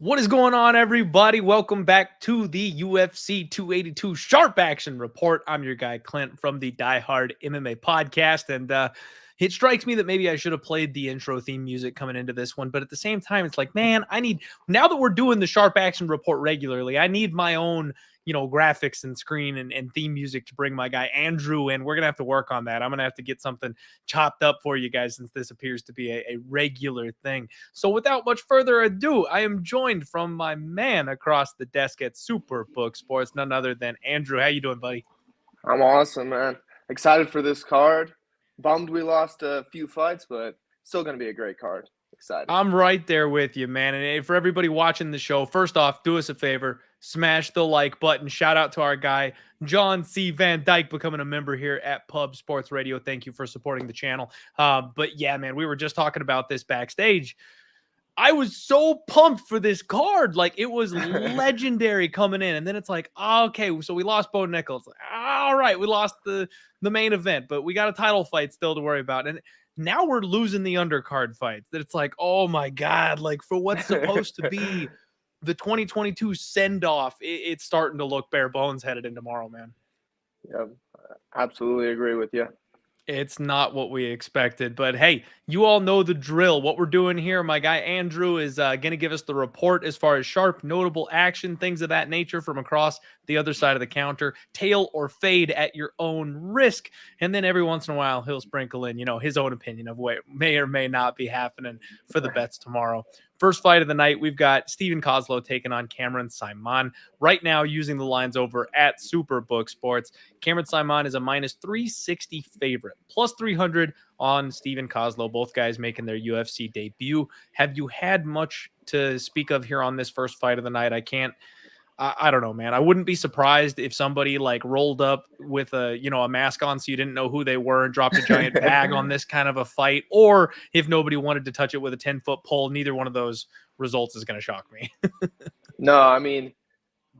What is going on, everybody? Welcome back to the UFC 282 Sharp Action Report. I'm your guy, Clint, from the Die Hard MMA podcast. And it strikes me that maybe I should have played the intro theme music coming into this one. But at the same time, it's like, man, now that we're doing the Sharp Action Report regularly, I need my own, graphics and screen and theme music to bring my guy Andrew in. We're going to have to work on that. I'm going to have to get something chopped up for you guys since this appears to be a regular thing. So without much further ado, I am joined from my man across the desk at Superbook Sports, none other than Andrew. How you doing, buddy? I'm awesome, man. Excited for this card. Bummed we lost a few fights, but still going to be a great card. Excited. I'm right there with you, man. And for everybody watching the show, first off, do us a favor, smash the like button. Shout out to our guy, John C. Van Dyke, becoming a member here at Pub Sports Radio. Thank you for supporting the channel. But yeah, man, we were just talking about this backstage. I was so pumped for this card. Like, it was legendary coming in. And then it's like, oh, okay, so we lost Bo Nichols. All right, we lost the main event, but we got a title fight still to worry about. And now we're losing the undercard fights. That it's like, oh my God, like for what's supposed to be the 2022 send-off, it's starting to look bare bones headed in tomorrow, man. Yeah, absolutely agree with you. It's not what we expected, but hey, you all know the drill. What we're doing here, my guy Andrew is going to give us the report as far as sharp, notable action, things of that nature from across the other side of the counter, tail or fade at your own risk. And then every once in a while, he'll sprinkle in, his own opinion of what may or may not be happening for the bets tomorrow. First fight of the night, we've got Steven Coslow taking on Cameron Saaiman. Right now, using the lines over at Superbook Sports, Cameron Saaiman is a minus 360 favorite, plus 300 on Steven Coslow. Both guys making their UFC debut. Have you had much to speak of here on this first fight of the night? I don't know, man. I wouldn't be surprised if somebody like rolled up with a mask on so you didn't know who they were and dropped a giant bag on this kind of a fight, or if nobody wanted to touch it with a 10-foot pole. Neither one of those results is going to shock me. No, I mean,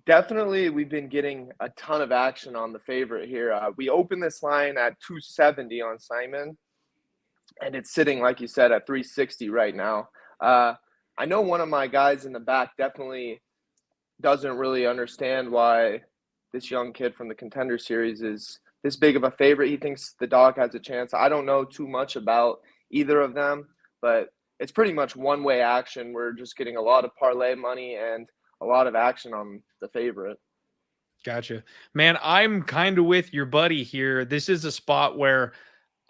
definitely we've been getting a ton of action on the favorite here. We opened this line at 270 on Simon, and it's sitting, like you said, at 360 right now. I know one of my guys in the back definitely doesn't really understand why this young kid from the Contender Series is this big of a favorite. He thinks the dog has a chance. I don't know too much about either of them, but it's pretty much one-way action. We're just getting a lot of parlay money and a lot of action on the favorite. Gotcha. Man, I'm kind of with your buddy here. This is a spot where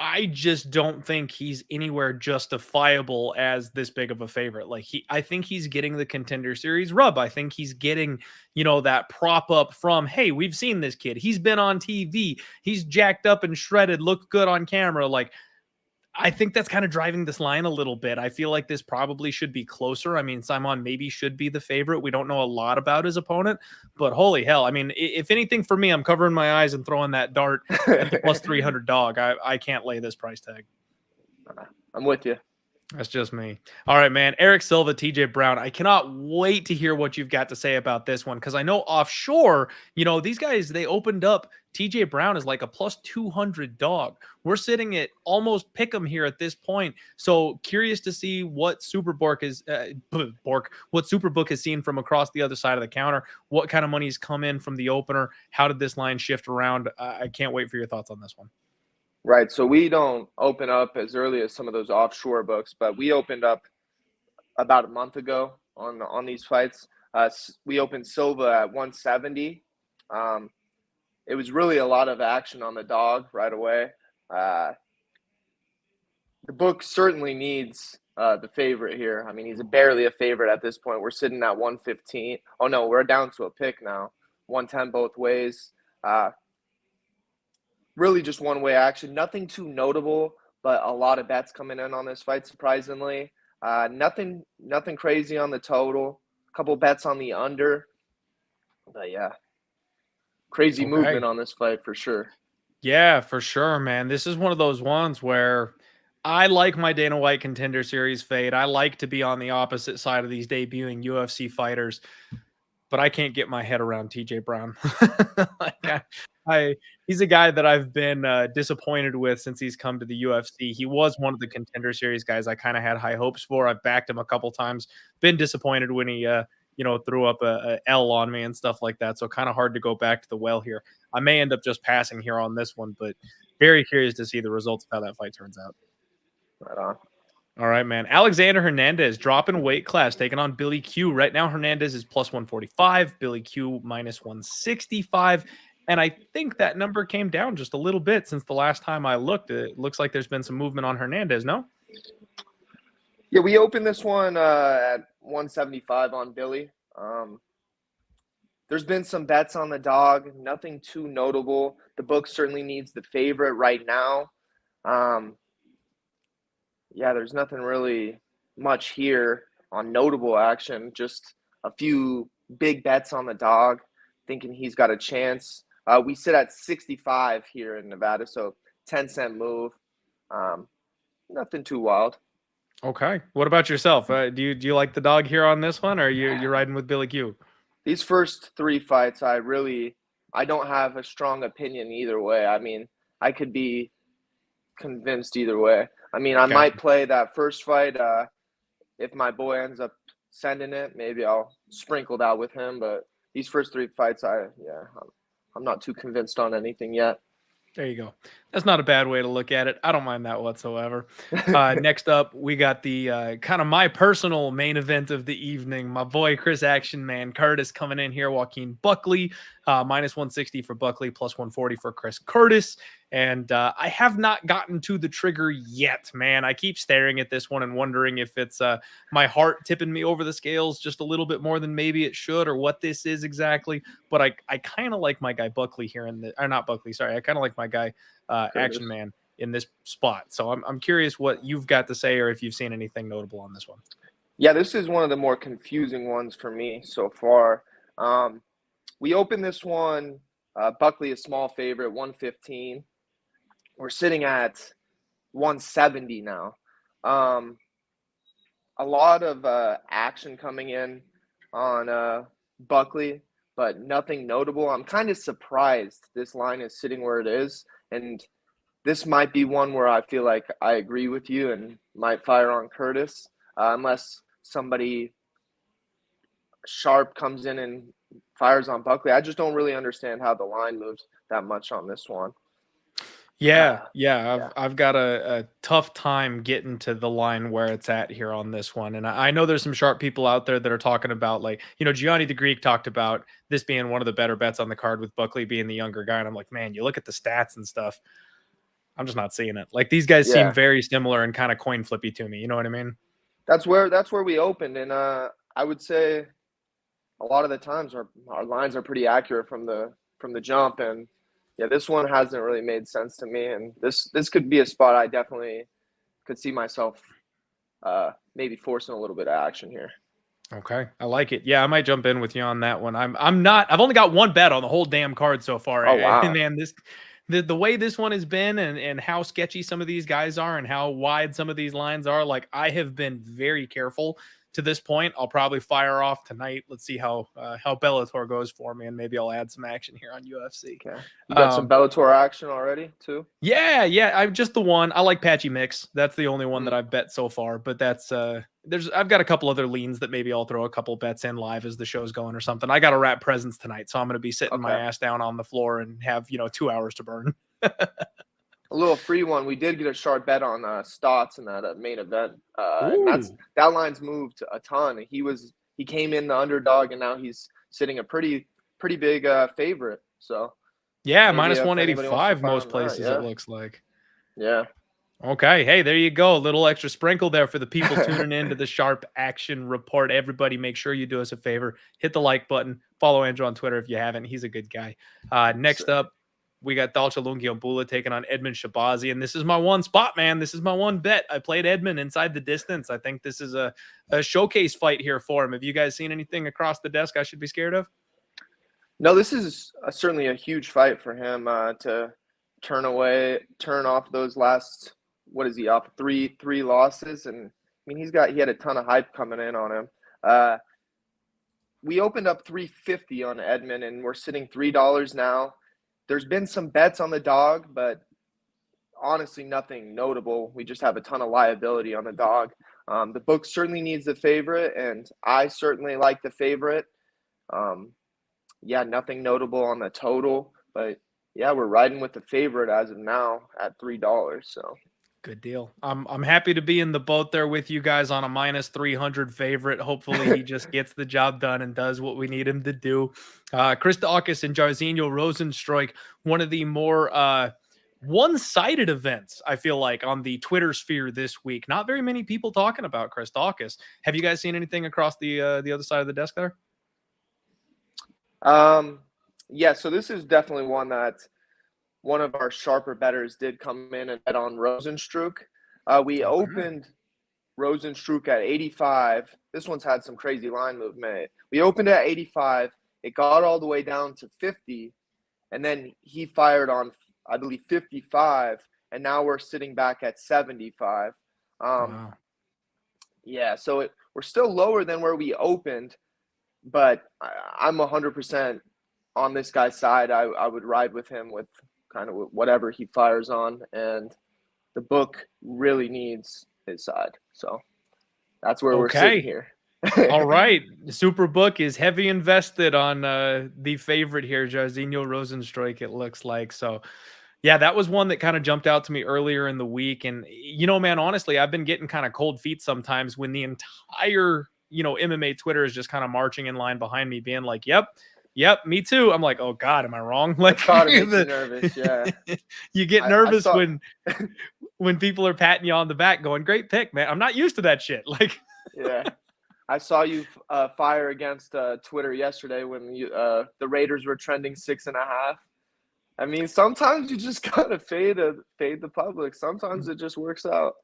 I just don't think he's anywhere justifiable as this big of a favorite. I think he's getting the Contender Series rub. I think he's getting, that prop up from, hey, we've seen this kid. He's been on TV. He's jacked up and shredded, looked good on camera. Like, I think that's kind of driving this line a little bit. I feel like this probably should be closer. I mean, Saaiman maybe should be the favorite. We don't know a lot about his opponent, but holy hell. I mean, if anything for me, I'm covering my eyes and throwing that dart at the plus 300 dog. I can't lay this price tag. I'm with you. That's just me. All right, man. Eric Silva, TJ Brown. I cannot wait to hear what you've got to say about this one because I know offshore, these guys, they opened up TJ Brown is like a plus 200 dog. We're sitting at almost pick 'em here at this point. So curious to see what Superbook has seen from across the other side of the counter. What kind of money's come in from the opener? How did this line shift around? I can't wait for your thoughts on this one. Right, so we don't open up as early as some of those offshore books, but we opened up about a month ago on these fights. We opened Silva at 170. It was really a lot of action on the dog right away. The book certainly needs the favorite here. I mean, he's barely a favorite at this point. We're sitting at 115. Oh, no, we're down to a pick now. 110 both ways. Really just one-way action. Nothing too notable, but a lot of bets coming in on this fight, surprisingly. Nothing crazy on the total. A couple bets on the under. But, yeah, crazy movement on this fight for sure. Yeah, for sure, man. This is one of those ones where I like my Dana White Contender Series fade. I like to be on the opposite side of these debuting UFC fighters, but I can't get my head around TJ Brown. He's a guy that I've been disappointed with since he's come to the UFC. He was one of the Contender Series guys I kind of had high hopes for. I've backed him a couple times. Been disappointed when he threw up a L on me and stuff like that. So kind of hard to go back to the well here. I may end up just passing here on this one, but very curious to see the results of how that fight turns out. Right on. All right, man. Alexander Hernandez dropping weight class, taking on Billy Q. Right now, Hernandez is plus 145, Billy Q minus 165. And I think that number came down just a little bit since the last time I looked. It looks like there's been some movement on Hernandez, no? Yeah, we opened this one at 175 on Billy. There's been some bets on the dog, nothing too notable. The book certainly needs the favorite right now. Yeah, there's nothing really much here on notable action. Just a few big bets on the dog, thinking he's got a chance. We sit at 65 here in Nevada, so 10-cent move. Nothing too wild. Okay. What about yourself? Do you like the dog here on this one, or you're riding with Billy Q? These first 3 fights, I don't have a strong opinion either way. I mean, I could be convinced either way. I mean, I might play that first fight. If my boy ends up sending it, maybe I'll sprinkle that with him. But these first 3 fights, I'm not too convinced on anything yet. There you go. That's not a bad way to look at it. I don't mind that whatsoever. Next up, we got the kind of my personal main event of the evening. My boy, Chris Action Man Curtis coming in here. Joaquin Buckley, minus 160 for Buckley, plus 140 for Chris Curtis. And I have not gotten to the trigger yet, man. I keep staring at this one and wondering if it's my heart tipping me over the scales just a little bit more than maybe it should, or what this is exactly. But I kind of like my guy Buckley here or not Buckley, sorry. I kind of like my guy Action Man in this spot. So I'm curious what you've got to say, or if you've seen anything notable on this one. Yeah, this is one of the more confusing ones for me so far. We opened this one, Buckley a small favorite, 115. We're sitting at 170 now. A lot of action coming in on Buckley, but nothing notable. I'm kind of surprised this line is sitting where it is. And this might be one where I feel like I agree with you and might fire on Curtis, unless somebody sharp comes in and fires on Buckley. I just don't really understand how the line moves that much on this one. I've got a tough time getting to the line where it's at here on this one. And I know there's some sharp people out there that are talking about, like, Gianni the Greek talked about this being one of the better bets on the card with Buckley being the younger guy. And I'm like, man, you look at the stats and stuff, I'm just not seeing it. Like, these guys seem very similar and kind of coin flippy to me. You know what I mean? That's where we opened. And I would say a lot of the times our lines are pretty accurate from the jump. And yeah, this one hasn't really made sense to me, and this could be a spot I definitely could see myself maybe forcing a little bit of action here. Okay, I like it. Yeah, I might jump in with you on that one. I've only got one bet on the whole damn card so far. Oh wow, man, the way this one has been, and how sketchy some of these guys are, and how wide some of these lines are. Like, I have been very careful to this point. I'll probably fire off tonight. Let's see how Bellator goes for me, and maybe I'll add some action here on UFC. Okay. You got some Bellator action already too? Yeah. I'm just the one. I like Patchy Mix. That's the only one that I've bet so far. But that's I've got a couple other leans that maybe I'll throw a couple bets in live as the show's going or something. I got a wrap presence tonight, so I'm going to be sitting my ass down on the floor and have 2 hours to burn. A little free one. We did get a sharp bet on Stotts in that main event. And that line's moved a ton. He came in the underdog, and now he's sitting a pretty big favorite. So yeah, minus 185 most places it looks like. Yeah. Okay. Hey, there you go. A little extra sprinkle there for the people tuning in to the Sharp Action Report. Everybody, make sure you do us a favor. Hit the like button. Follow Andrew on Twitter if you haven't. He's a good guy. Next up, we got Dalcha Lungiambula taking on Edmund Shabazyan. This is my one spot, man. This is my one bet. I played Edmund inside the distance. I think this is a showcase fight here for him. Have you guys seen anything across the desk I should be scared of? No, this is certainly a huge fight for him to turn off those last, what is he, off three losses? And I mean, he had a ton of hype coming in on him. We opened up 350 on Edmund, and we're sitting $3 now. There's been some bets on the dog, but honestly, nothing notable. We just have a ton of liability on the dog. The book certainly needs the favorite, and I certainly like the favorite. Yeah, nothing notable on the total, but yeah, we're riding with the favorite as of now at $3. So Good deal. I'm happy to be in the boat there with you guys on a minus 300 favorite. Hopefully he just gets the job done and does what we need him to do. Chris Daukaus and Jairzinho Rozenstruik, one of the more one-sided events, I feel like, on the Twitter sphere this week. Not very many people talking about Chris Daukaus. Have you guys seen anything across the other side of the desk there? Yeah, so this is definitely one that one of our sharper bettors did come in and bet on Rozenstruik. We opened Rozenstruik at 85. This one's had some crazy line movement. We opened at 85. It got all the way down to 50, and then he fired on, I believe, 55, and now we're sitting back at 75. Wow. Yeah, so we're still lower than where we opened, but I'm 100% on this guy's side. I would ride with him with kind of whatever he fires on, and the book really needs his side. So that's where we're sitting here. All right. The Superbook is heavy invested on the favorite here, Jairzinho Rozenstruik, it looks like. So yeah, that was one that kind of jumped out to me earlier in the week. And, you know, man, honestly, I've been getting kind of cold feet sometimes when the entire, you know, MMA Twitter is just kind of marching in line behind me, being like, yep, me too. I'm like, oh God, am I wrong? Like, thought it makes you nervous. Yeah. You get nervous when people are patting you on the back going, great pick, man. I'm not used to that shit. Like, yeah. I saw you fire against Twitter yesterday when the Raiders were trending 6.5. I mean, sometimes you just gotta fade the public. Sometimes it just works out.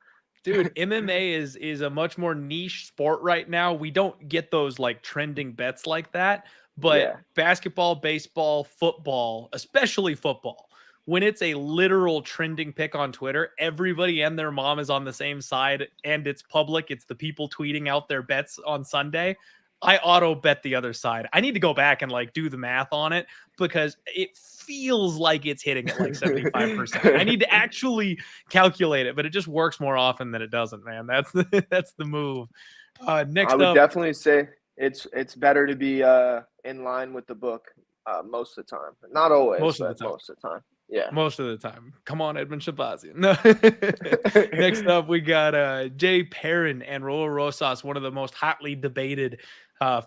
Dude, MMA is a much more niche sport right now. We don't get those like trending bets like that. But basketball, baseball, football, especially football, when it's a literal trending pick on Twitter, everybody and their mom is on the same side and it's public. It's the people tweeting out their bets on Sunday. I auto bet the other side. I need to go back and like do the math on it because it feels like it's hitting at like 75%. I need to actually calculate it, but it just works more often than it doesn't, man. That's the move. Next I would up, definitely say it's better to be in line with the book most of the time. Not always, most of the time. Yeah. Most of the time. Come on, Edmund Shabazyan. No. Next up, we got Jay Perrin and Raul Rosas, one of the most hotly debated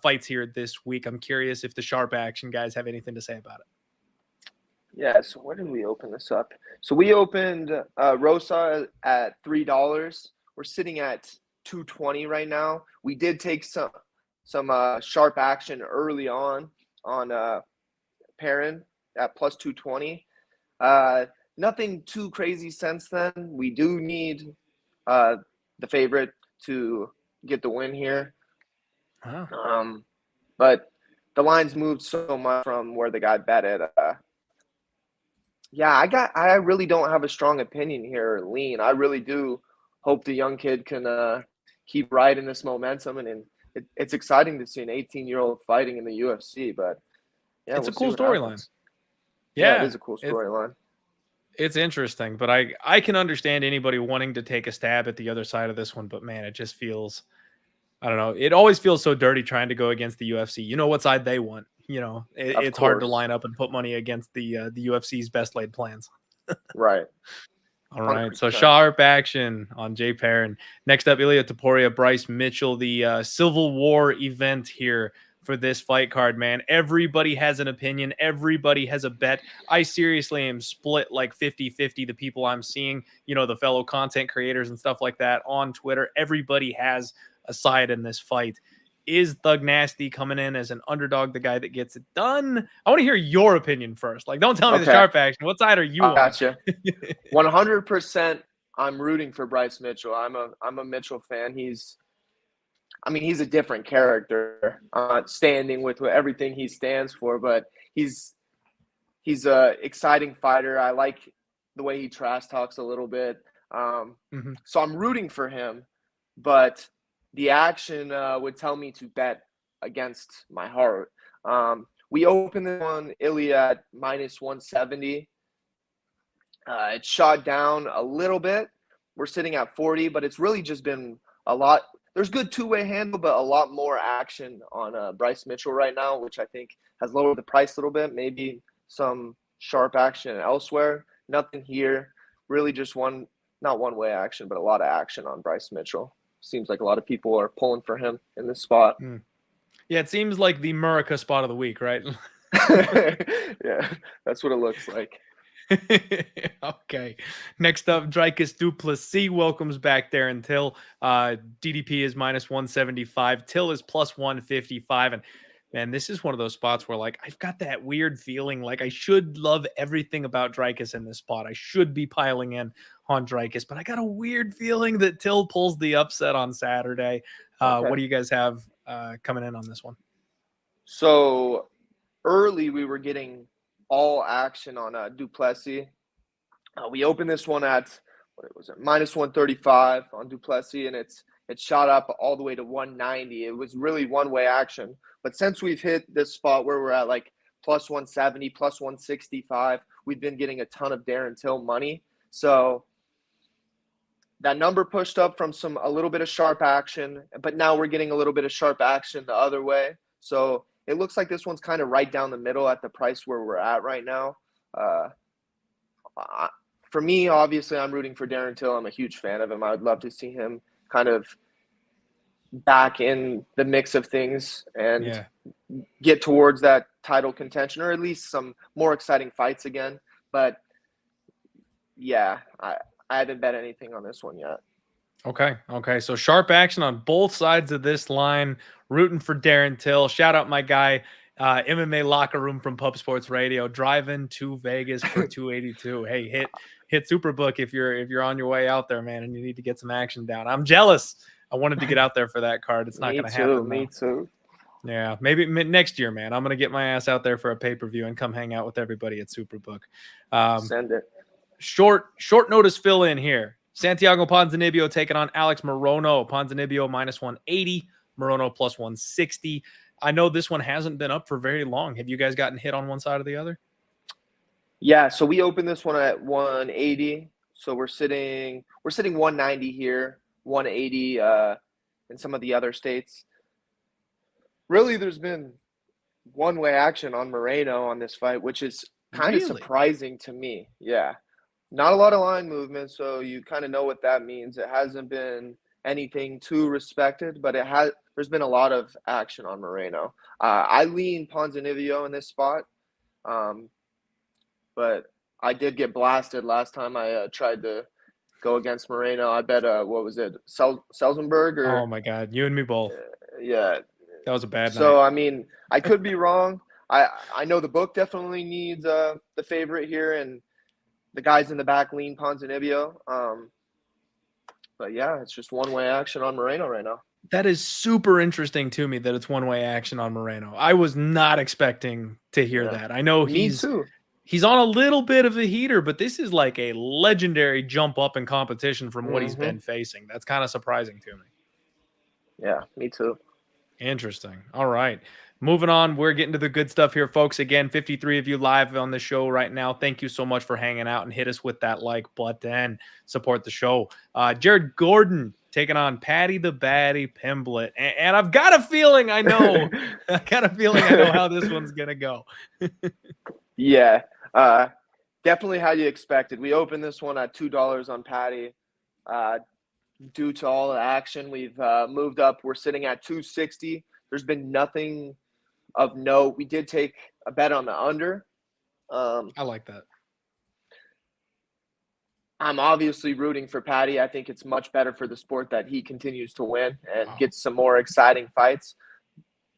fights here this week. I'm curious if the sharp action guys have anything to say about it. Yeah, so where did we open this up? So we opened Rosa at $3. We're sitting at 220 right now. We did take some sharp action early on Perrin at plus 220. Nothing too crazy since then. We do need the favorite to get the win here. Wow. But the lines moved so much from where the guy bet it. I really don't have a strong opinion here or lean. I really do hope the young kid can keep riding this momentum, and it's exciting to see an 18-year-old fighting in the UFC. But yeah, it's a cool storyline. Yeah, it is a cool storyline. It's interesting, but I can understand anybody wanting to take a stab at the other side of this one. But man, it just feels, I don't know. It always feels so dirty trying to go against the UFC. You know what side they want. You know, it's hard to line up and put money against the UFC's best laid plans. Right. All right. 100%. So sharp action on Jay Perrin. Next up, Ilia Topuria, Bryce Mitchell, the Civil War event here for this fight card, man. Everybody has an opinion. Everybody has a bet. I seriously am split like 50-50. The people I'm seeing, you know, the fellow content creators and stuff like that on Twitter, everybody has a side in this fight. Is Thug Nasty coming in as an underdog, the guy that gets it done? I want to hear your opinion first. Like, don't tell me the sharp action. What side are you on? Gotcha. 100%. I'm rooting for Bryce Mitchell. I'm a Mitchell fan. He's a different character. I'm not standing with everything he stands for, but he's a exciting fighter. I like the way he trash talks a little bit. So I'm rooting for him, but the action would tell me to bet against my heart. We opened it on Ilya at minus 170. It shot down a little bit. We're sitting at 40, but it's really just been a lot. There's good two-way handle, but a lot more action on Bryce Mitchell right now, which I think has lowered the price a little bit. Maybe some sharp action elsewhere. Nothing here. Really just not one-way action, but a lot of action on Bryce Mitchell. Seems like a lot of people are pulling for him in this spot. Yeah, it seems like the Murica spot of the week, right? Yeah, that's what it looks like. Okay. Next up, Dricus du Plessis welcomes back Darren Till. DDP is -175. Till is +155. And man, this is one of those spots where, like, I've got that weird feeling like I should love everything about Dricus in this spot. I should be piling in on Dricus, but I got a weird feeling that Till pulls the upset on Saturday. Okay. What do you guys have coming in on this one? So early, we were getting all action on du Plessis. We opened this one at, what was it, -135 on du Plessis, and it shot up all the way to 190. It was really one-way action. But since we've hit this spot where we're at like +170, +165, we've been getting a ton of Darren Till money. So that number pushed up from a little bit of sharp action, but now we're getting a little bit of sharp action the other way. So it looks like this one's kind of right down the middle at the price where we're at right now. For me, obviously, I'm rooting for Darren Till. I'm a huge fan of him. I would love to see him kind of back in the mix of things and get towards that title contention, or at least some more exciting fights again. But yeah, I haven't bet anything on this one yet. Okay. So sharp action on both sides of this line. Rooting for Darren Till. Shout out my guy, MMA Locker Room from Pub Sports Radio, driving to Vegas for 282. Hey, hit Superbook if you're on your way out there, man, and you need to get some action down. I'm jealous. I wanted to get out there for that card. It's not going to happen. Me too. Yeah, maybe next year, man. I'm going to get my ass out there for a pay-per-view and come hang out with everybody at Superbook. Send it. Short notice fill in here. Santiago Ponzinibbio taking on Alex Morono. Ponzinibbio -180, Morono +160. I know this one hasn't been up for very long. Have you guys gotten hit on one side or the other? Yeah, so we opened this one at 180. So we're sitting 190 here, 180 in some of the other states. Really, there's been one-way action on Morono on this fight, which is kind of surprising to me. Yeah. Not a lot of line movement, so you kind of know what that means. It hasn't been anything too respected, but there's been a lot of action on Morono. I lean Ponzinibbio in this spot, but I did get blasted last time I tried to go against Morono. I bet, what was it, Selzenberg? Oh, my God. You and me both. Yeah. That was a bad night. So, I mean, I could be wrong. I know the book definitely needs the favorite here, and the guys in the back lean Ponzinibbio. But yeah, it's just one-way action on Morono right now. That is super interesting to me that it's one-way action on Morono. I was not expecting to hear that. I know he's on a little bit of a heater, but this is like a legendary jump up in competition from what he's been facing. That's kind of surprising to me. Yeah, me too. Interesting. All right. Moving on, we're getting to the good stuff here, folks. Again, 53 of you live on the show right now. Thank you so much for hanging out, and hit us with that like button. Support the show. Jared Gordon taking on Patty the Baddie Pimblett. And I've got a feeling I know. How this one's going to go. Yeah. Definitely how you expected. We opened this one at $2 on Patty. Due to all the action, we've moved up. We're sitting at 260. There's been nothing of note. We did take a bet on the under. I like that. I'm obviously rooting for Patty. I think it's much better for the sport that he continues to win and gets some more exciting fights.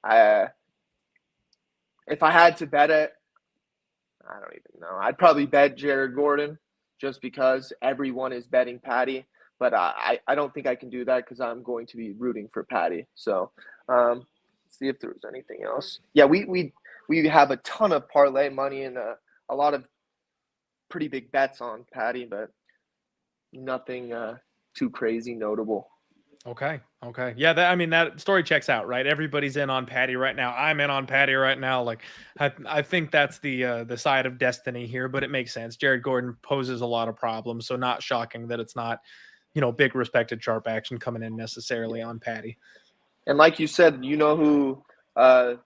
If I had to bet it, I don't even know. I'd probably bet Jared Gordon just because everyone is betting Patty. But I don't think I can do that because I'm going to be rooting for Patty. So let's see if there was anything else. Yeah, we have a ton of parlay money and a lot of pretty big bets on Patty, but nothing too crazy notable. Okay. Yeah, that story checks out, right? Everybody's in on Patty right now. I'm in on Patty right now. Like, I think that's the side of destiny here, but it makes sense. Jared Gordon poses a lot of problems, so not shocking that it's not big respected sharp action coming in necessarily on Patty. And like you said, you know who the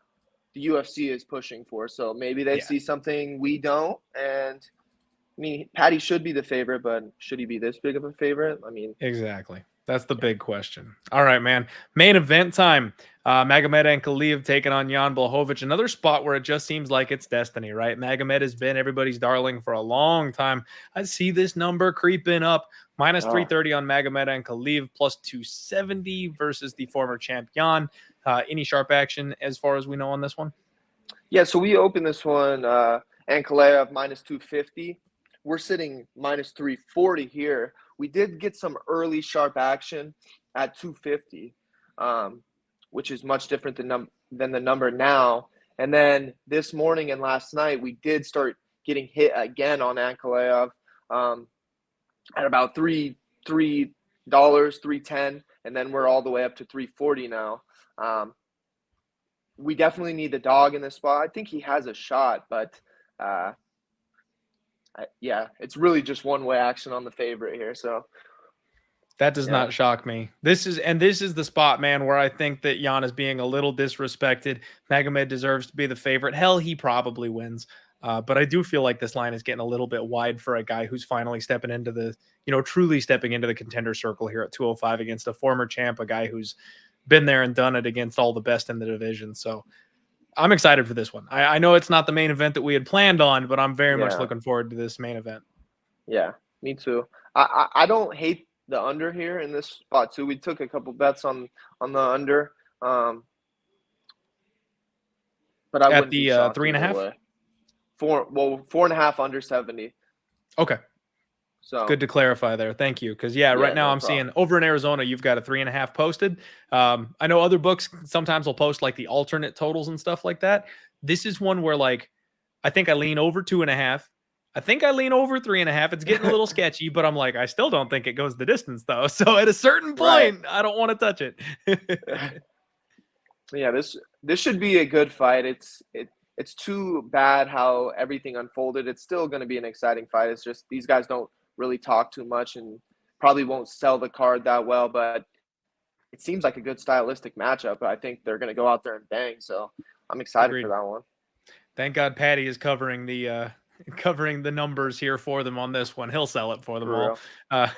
UFC is pushing for. So maybe they see something we don't. And I mean, Patty should be the favorite, but should he be this big of a favorite? I mean, exactly. That's the big question. All right, man. Main event time. Magomed Ankalaev taking on Jan Blachowicz. Another spot where it just seems like it's destiny, right? Magomed has been everybody's darling for a long time. I see this number creeping up. Minus 330 on Magomed Ankalaev, plus 270 versus the former champ Jan. Any sharp action as far as we know on this one? Yeah, so we opened this one, Ankalaev minus 250. We're sitting minus 340 here. We did get some early sharp action at 250, which is much different than the number now. And then this morning and last night, we did start getting hit again on Ankalaev at about $3.10, and then we're all the way up to 340 now. We definitely need the dog in this spot. I think he has a shot, but yeah, it's really just one-way action on the favorite here. So that does not shock me. This is the spot, man, where I think that Jan is being a little disrespected. Magomed deserves to be the favorite. Hell, he probably wins. But I do feel like this line is getting a little bit wide for a guy who's finally stepping into the, truly stepping into the contender circle here at 205 against a former champ, a guy who's been there and done it against all the best in the division. So I'm excited for this one. I know it's not the main event that we had planned on, but I'm very much looking forward to this main event. Yeah, me too. I don't hate the under here in this spot too. We took a couple bets on the under, but I at the 3.5. 4.5 under 70. Okay. So good to clarify there. Thank you. Because right now I'm seeing over in Arizona, you've got a 3.5 posted. I know other books sometimes will post like the alternate totals and stuff like that. This is one where like I think I lean over 2.5. I think I lean over 3.5. It's getting a little sketchy, but I'm like, I still don't think it goes the distance though. So at a certain point, I don't want to touch it. Yeah, this should be a good fight. It's too bad how everything unfolded. It's still going to be an exciting fight. It's just these guys don't really talk too much and probably won't sell the card that well, but it seems like a good stylistic matchup. I think they're going to go out there and bang. So I'm excited for that one. Thank God Patty is covering the numbers here for them on this one. He'll sell it for them all.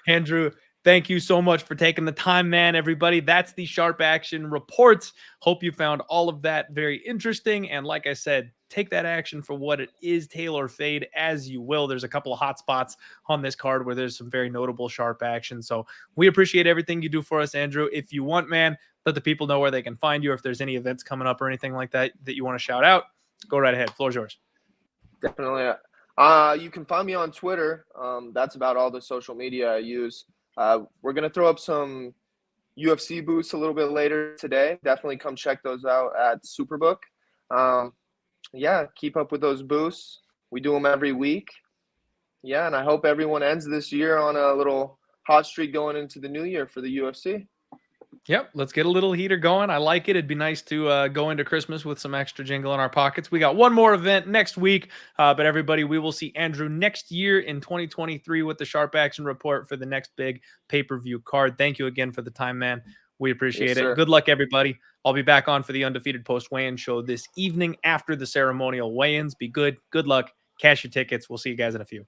Andrew, thank you so much for taking the time, man, everybody. That's the Sharp Action Reports. Hope you found all of that very interesting. And like I said, take that action for what it is. Tailor fade as you will. There's a couple of hot spots on this card where there's some very notable sharp action. So we appreciate everything you do for us, Andrew. If you want, man, let the people know where they can find you. If there's any events coming up or anything like that that you want to shout out, go right ahead. Floor's yours. Definitely. You can find me on Twitter. That's about all the social media I use. We're going to throw up some UFC boosts a little bit later today. Definitely come check those out at Superbook. Keep up with those boosts. We do them every week. Yeah, and I hope everyone ends this year on a little hot streak going into the new year for the UFC. Yep, let's get a little heater going. I like it. It'd be nice to go into Christmas with some extra jingle in our pockets. We got one more event next week, but everybody, we will see Andrew next year in 2023 with the Sharp Action Report for the next big pay-per-view card. Thank you again for the time, man. We appreciate it. Good luck, everybody. I'll be back on for the Undefeated Post Weigh-In show this evening after the ceremonial weigh-ins. Be good. Good luck. Cash your tickets. We'll see you guys in a few.